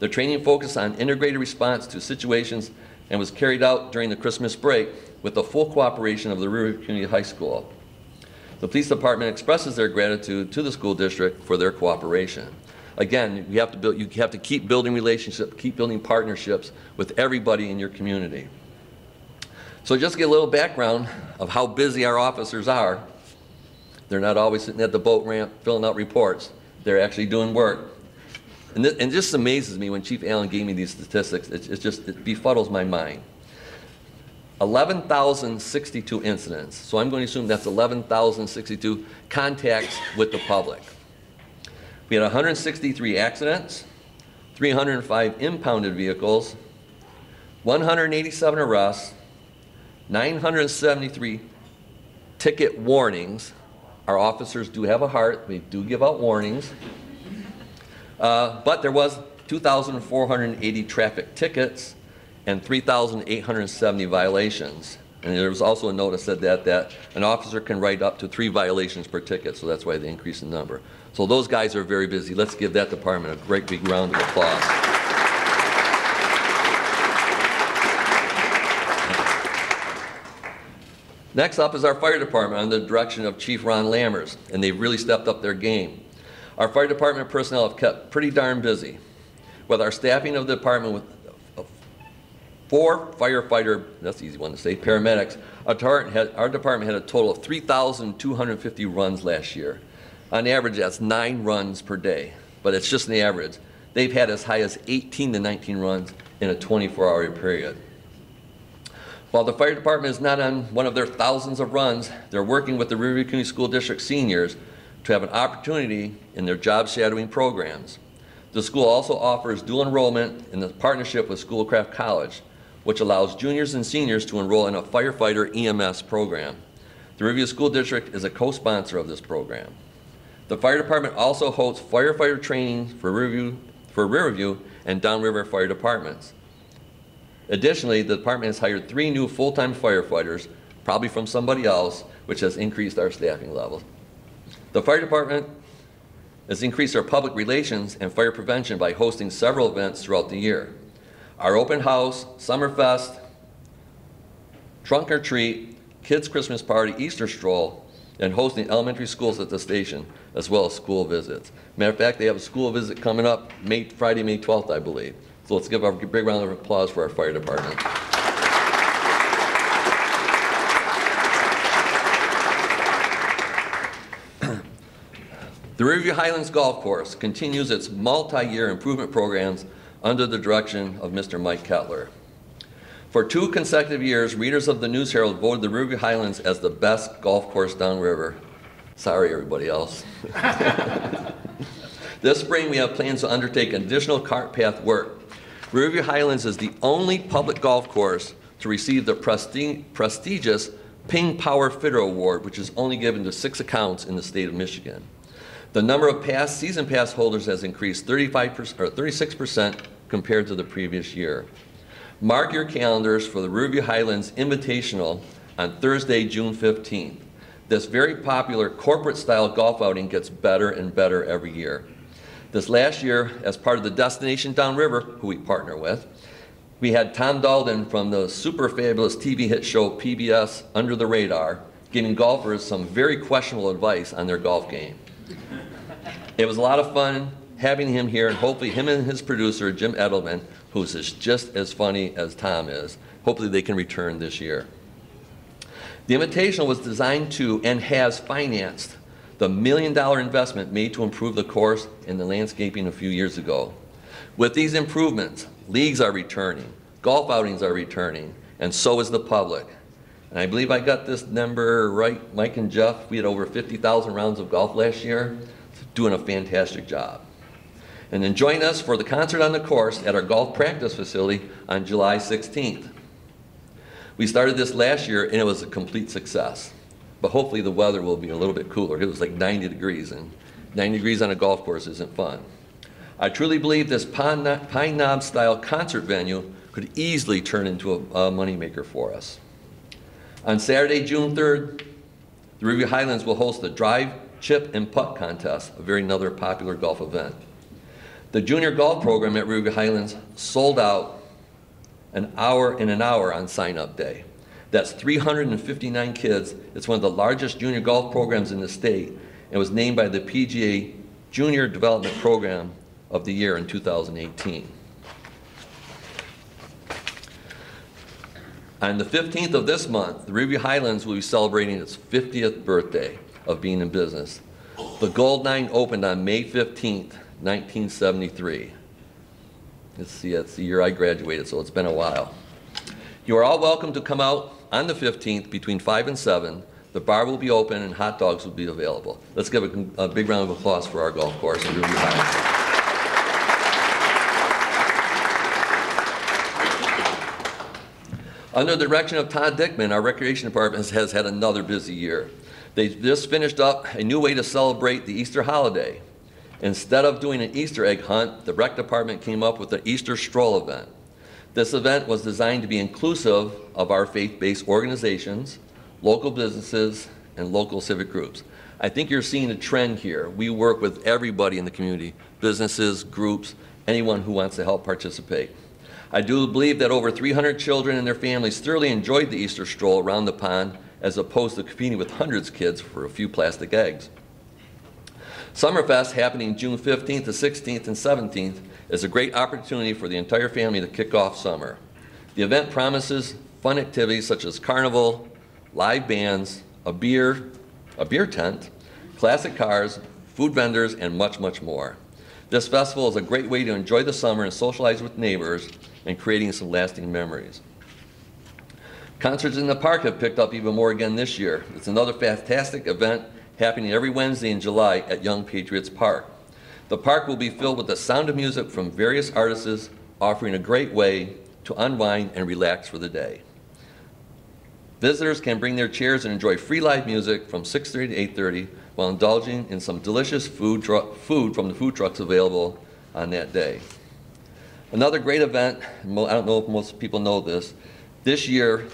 The training focused on integrated response to situations and was carried out during the Christmas break with the full cooperation of the Riverview Community High School. The police department expresses their gratitude to the school district for their cooperation. Again, you have to keep building relationships, keep building partnerships with everybody in your community. So just to get a little background of how busy our officers are, they're not always sitting at the boat ramp filling out reports. They're actually doing work. And it just amazes me when Chief Allen gave me these statistics. It befuddles my mind. 11,062 incidents. So I'm going to assume that's 11,062 contacts with the public. We had 163 accidents, 305 impounded vehicles, 187 arrests, 973 ticket warnings. Our officers do have a heart. They do give out warnings. But there was 2,480 traffic tickets and 3,870 violations. And there was also a note that said that an officer can write up to 3 violations per ticket, so that's why they increased the number. So those guys are very busy. Let's give that department a great big round of applause. Next up is our fire department under the direction of Chief Ron Lammers, and they've really stepped up their game. Our fire department personnel have kept pretty darn busy. With our staffing of the department with 4 firefighter, that's the easy one to say, paramedics. Our department had a total of 3,250 runs last year. On average, that's 9 runs per day, but it's just an average. They've had as high as 18 to 19 runs in a 24-hour period. While the fire department is not on one of their thousands of runs, they're working with the Riverview Community School District seniors to have an opportunity in their job shadowing programs. The school also offers dual enrollment in the partnership with Schoolcraft College, which allows juniors and seniors to enroll in a firefighter EMS program. The Riverview School District is a co-sponsor of this program. The fire department also hosts firefighter training for Riverview and Downriver fire departments. Additionally, the department has hired 3 new full-time firefighters, probably from somebody else, which has increased our staffing levels. The fire department has increased our public relations and fire prevention by hosting several events throughout the year. Our open house, Summerfest, Trunk or Treat, Kids Christmas Party, Easter Stroll, and hosting elementary schools at the station, as well as school visits. Matter of fact, they have a school visit coming up Friday, May 12th, I believe. So let's give a big round of applause for our fire department. The Riverview Highlands Golf Course continues its multi-year improvement programs under the direction of Mr. Mike Kettler. For 2 consecutive years, readers of the News Herald voted the Riverview Highlands as the best golf course downriver. Sorry, everybody else. This spring, we have plans to undertake additional cart path work. Riverview Highlands is the only public golf course to receive the prestigious Ping Power Fitter Award, which is only given to 6 accounts in the state of Michigan. The number of season pass holders has increased 36% compared to the previous year. Mark your calendars for the Riverview Highlands Invitational on Thursday, June 15th. This very popular corporate-style golf outing gets better and better every year. This last year, as part of the Destination Downriver, who we partner with, we had Tom Dalden from the super fabulous TV hit show PBS Under the Radar, giving golfers some very questionable advice on their golf game. It was a lot of fun having him here, and hopefully him and his producer, Jim Edelman, who's just as funny as Tom is, hopefully they can return this year. The Invitational was designed to and has financed the $1 million investment made to improve the course and the landscaping a few years ago. With these improvements, leagues are returning, golf outings are returning, and so is the public. And I believe I got this number right, Mike and Jeff, we had over 50,000 rounds of golf last year, doing a fantastic job. And then join us for the concert on the course at our golf practice facility on July 16th. We started this last year and it was a complete success. But hopefully the weather will be a little bit cooler. It was like 90 degrees, and 90 degrees on a golf course isn't fun. I truly believe this Pine Knob style concert venue could easily turn into a moneymaker for us. On Saturday, June 3rd, the Riverview Highlands will host the Drive, Chip, and Putt contest, another popular golf event. The junior golf program at Riverview Highlands sold out in an hour on sign-up day. That's 359 kids. It's one of the largest junior golf programs in the state, and was named by the PGA Junior Development Program of the Year in 2018. On the 15th of this month, the Riverview Highlands will be celebrating its 50th birthday of being in business. The Gold Nine opened on May 15th, 1973. Let's see, that's the year I graduated, so it's been a while. You are all welcome to come out on the 15th between 5 and 7. The bar will be open and hot dogs will be available. Let's give a big round of applause for our golf course in Riverview Highlands. Under the direction of Todd Dickman, our recreation department has had another busy year. They just finished up a new way to celebrate the Easter holiday. Instead of doing an Easter egg hunt, the rec department came up with an Easter stroll event. This event was designed to be inclusive of our faith-based organizations, local businesses, and local civic groups. I think you're seeing a trend here. We work with everybody in the community, businesses, groups, anyone who wants to help participate. I do believe that over 300 children and their families thoroughly enjoyed the Easter stroll around the pond, as opposed to competing with hundreds of kids for a few plastic eggs. Summerfest, happening June 15th to 16th and 17th, is a great opportunity for the entire family to kick off summer. The event promises fun activities such as carnival, live bands, a beer tent, classic cars, food vendors, and much, much more. This festival is a great way to enjoy the summer and socialize with neighbors and creating some lasting memories. Concerts in the park have picked up even more again this year. It's another fantastic event happening every Wednesday in July at Young Patriots Park. The park will be filled with the sound of music from various artists, offering a great way to unwind and relax for the day. Visitors can bring their chairs and enjoy free live music from 6:30 to 8:30 while indulging in some delicious food from the food trucks available on that day. Another great event, I don't know if most people know this year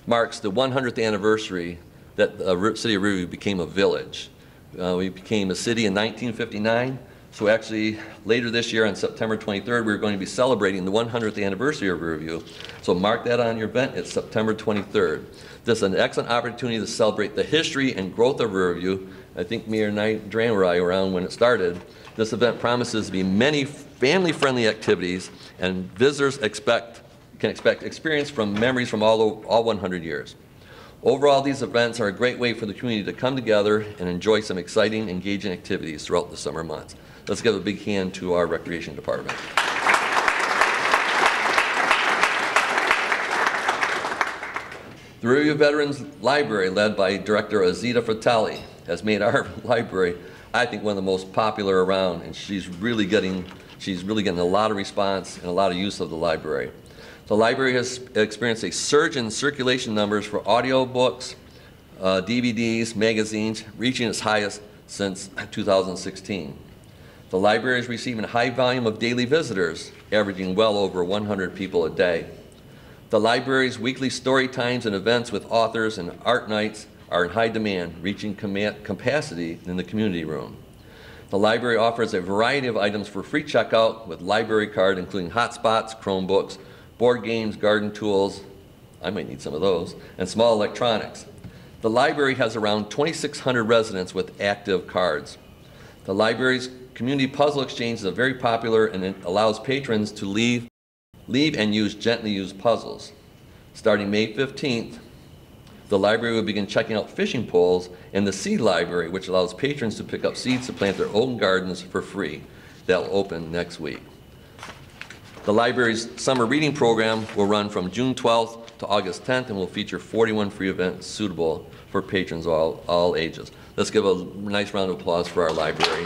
marks the 100th anniversary that the city of Riverview became a village. We became a city in 1959, so actually later this year on September 23rd, we're going to be celebrating the 100th anniversary of Riverview. So mark that on your event, it's September 23rd. This is an excellent opportunity to celebrate the history and growth of Riverview. I think Mayor Duran were around when it started. This event promises to be many family-friendly activities, and visitors can expect experience from memories from all 100 years. Overall, these events are a great way for the community to come together and enjoy some exciting, engaging activities throughout the summer months. Let's give a big hand to our Recreation Department. The Riverview Veterans Library, led by Director Azita Fratelli, has made our library, I think, one of the most popular around, and she's really getting a lot of response and a lot of use of the library. The library has experienced a surge in circulation numbers for audiobooks, DVDs, magazines, reaching its highest since 2016. The library is receiving a high volume of daily visitors, averaging well over 100 people a day. The library's weekly story times and events with authors and art nights are in high demand, reaching capacity in the community room. The library offers a variety of items for free checkout with library card, including hotspots, Chromebooks, board games, garden tools, I might need some of those, and small electronics. The library has around 2,600 residents with active cards. The library's community puzzle exchange is very popular, and it allows patrons to leave and use gently used puzzles. Starting May 15th, the library will begin checking out fishing poles and the seed library, which allows patrons to pick up seeds to plant their own gardens for free. That'll open next week. The library's summer reading program will run from June 12th to August 10th and will feature 41 free events suitable for patrons of all ages. Let's give a nice round of applause for our library.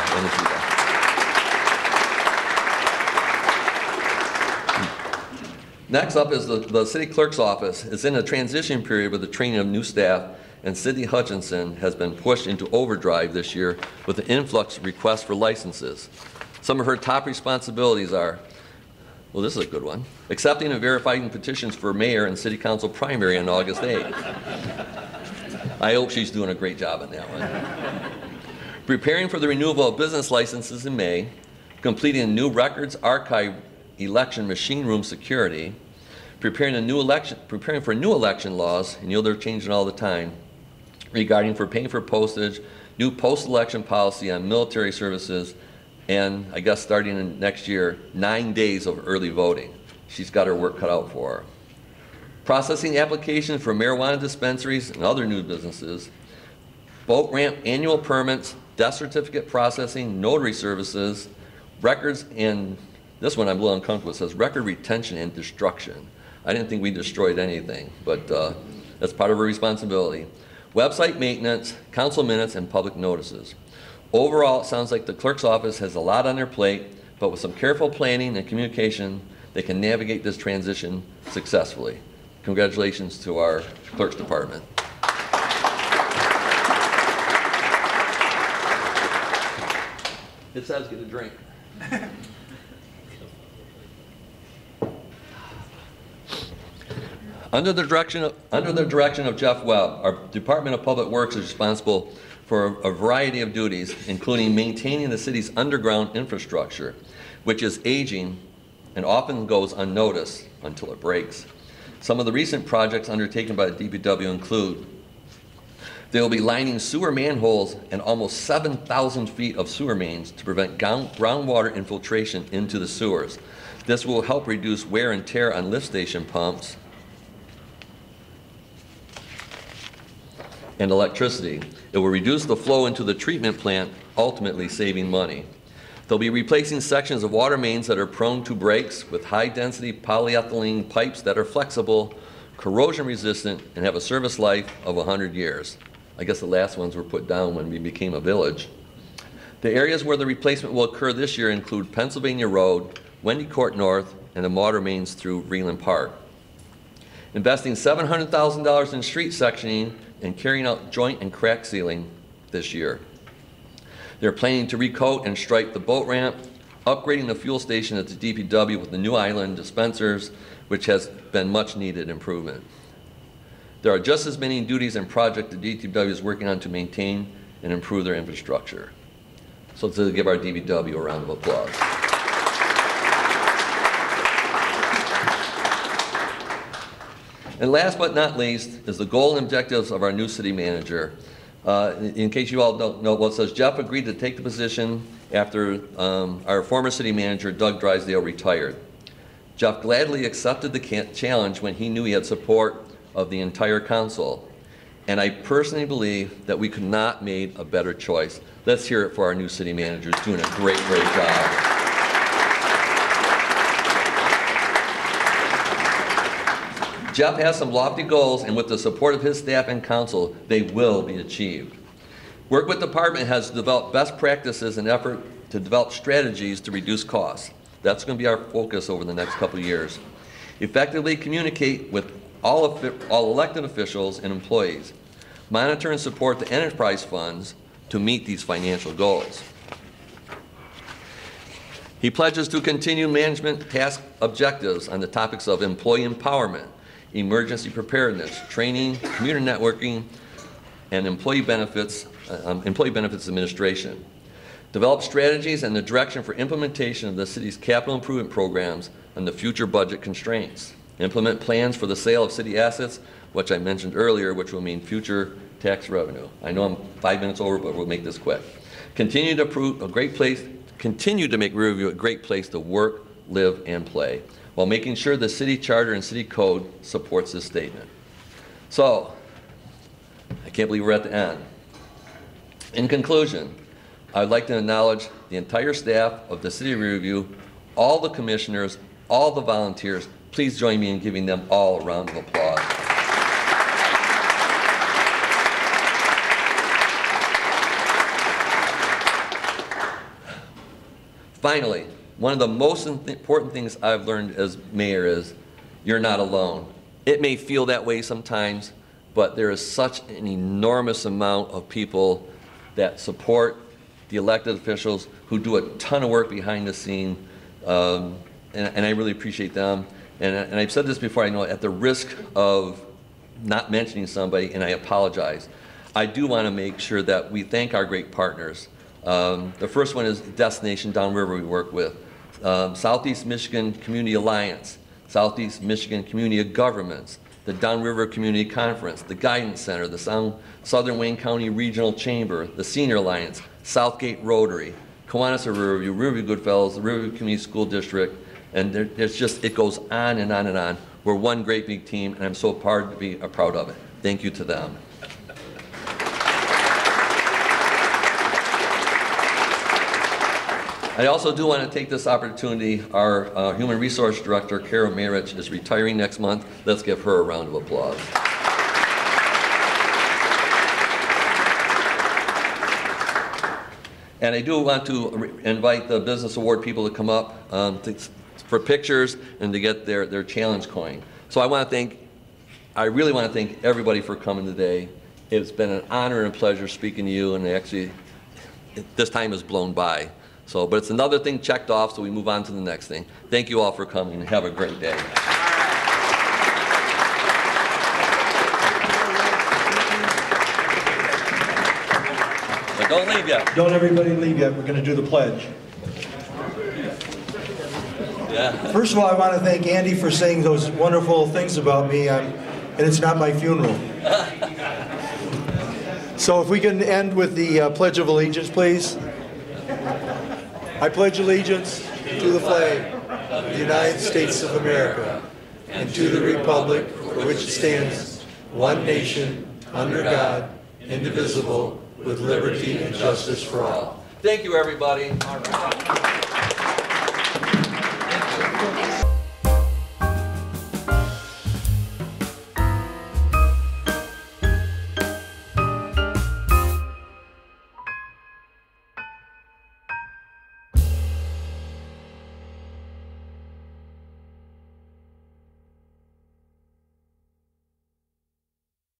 Next up is the city clerk's office. It's in a transition period with the training of new staff, and Cindy Hutchinson has been pushed into overdrive this year with an influx of requests for licenses. Some of her top responsibilities are, well, this is a good one, accepting and verifying petitions for mayor and city council primary on August 8th. I hope she's doing a great job on that one. Preparing for the renewal of business licenses in May, completing new records archive election machine room security, preparing for new election laws, and they're changing all the time, regarding for paying for postage, new post-election policy on military services, and I guess starting in next year, 9 days of early voting. She's got her work cut out for her. Processing applications for marijuana dispensaries and other new businesses, boat ramp annual permits, death certificate processing, notary services, records, and this one I'm a little uncomfortable. It says record retention and destruction. I didn't think we destroyed anything, but that's part of our responsibility. Website maintenance, council minutes, and public notices. Overall, it sounds like the clerk's office has a lot on their plate, but with some careful planning and communication, they can navigate this transition successfully. Congratulations to our clerk's department. It says get a drink. Under the direction of Jeff Webb, our Department of Public Works is responsible for a variety of duties, including maintaining the city's underground infrastructure, which is aging and often goes unnoticed until it breaks. Some of the recent projects undertaken by the DPW include: they will be lining sewer manholes and almost 7,000 feet of sewer mains to prevent groundwater infiltration into the sewers. This will help reduce wear and tear on lift station pumps and electricity. It will reduce the flow into the treatment plant, ultimately saving money. They'll be replacing sections of water mains that are prone to breaks with high-density polyethylene pipes that are flexible, corrosion-resistant, and have a service life of 100 years. I guess the last ones were put down when we became a village. The areas where the replacement will occur this year include Pennsylvania Road, Wendy Court North, and the water mains through Reland Park. Investing $700,000 in street sectioning and carrying out joint and crack sealing this year. They're planning to recoat and stripe the boat ramp, upgrading the fuel station at the DPW with the new island dispensers, which has been much needed improvement. There are just as many duties and projects the DPW is working on to maintain and improve their infrastructure. So to give our DPW a round of applause. And last but not least is the goal and objectives of our new city manager. In case you all don't know, well, it says Jeff agreed to take the position after our former city manager, Doug Drysdale, retired. Jeff gladly accepted the challenge when he knew he had support of the entire council. And I personally believe that we could not have made a better choice. Let's hear it for our new city manager, who's doing a great, great job. Jeff has some lofty goals, and with the support of his staff and council, they will be achieved. Work with Department has developed best practices and effort to develop strategies to reduce costs. That's going to be our focus over the next couple of years. Effectively communicate with all elected officials and employees. Monitor and support the enterprise funds to meet these financial goals. He pledges to continue management task objectives on the topics of employee empowerment, emergency preparedness, training, community networking, and employee benefits administration. Develop strategies and the direction for implementation of the city's capital improvement programs and the future budget constraints. Implement plans for the sale of city assets, which I mentioned earlier, which will mean future tax revenue. I know I'm 5 minutes over, but we'll make this quick. Continue to make Riverview a great place to work, live, and play, while making sure the city charter and city code supports this statement. So, I can't believe we're at the end. In conclusion, I'd like to acknowledge the entire staff of the City of Riverview, all the commissioners, all the volunteers. Please join me in giving them all a round of applause. Finally, one of the most important things I've learned as mayor is you're not alone. It may feel that way sometimes, but there is such an enormous amount of people that support the elected officials who do a ton of work behind the scene, and I really appreciate them. And I've said this before, I know at the risk of not mentioning somebody, and I apologize, I do want to make sure that we thank our great partners. The first one is Destination Downriver we work with. Southeast Michigan Community Alliance, Southeast Michigan Community of Governments, the Downriver Community Conference, the Guidance Center, the Southern Wayne County Regional Chamber, the Senior Alliance, Southgate Rotary, Kiwanis of Riverview, Riverview Goodfellows, the Riverview Community School District, and there's just, it goes on and on and on. We're one great big team, and I'm so proud to be proud of it. Thank you to them. I also do want to take this opportunity. Our Human Resource Director, Carol Marich, is retiring next month. Let's give her a round of applause. And I do want to invite the Business Award people to come up for pictures and to get their challenge coin. So I really want to thank everybody for coming today. It's been an honor and a pleasure speaking to you, and actually, this time has blown by. So, but it's another thing checked off, so we move on to the next thing. Thank you all for coming, and have a great day. But don't leave yet. Don't everybody leave yet. We're going to do the pledge. Yeah. First of all, I want to thank Andy for saying those wonderful things about me, and it's not my funeral. So if we can end with the Pledge of Allegiance, please. I pledge allegiance to the flag of the United States of America and to the republic for which it stands, one nation, under God, indivisible, with liberty and justice for all. Thank you, everybody. Thank you.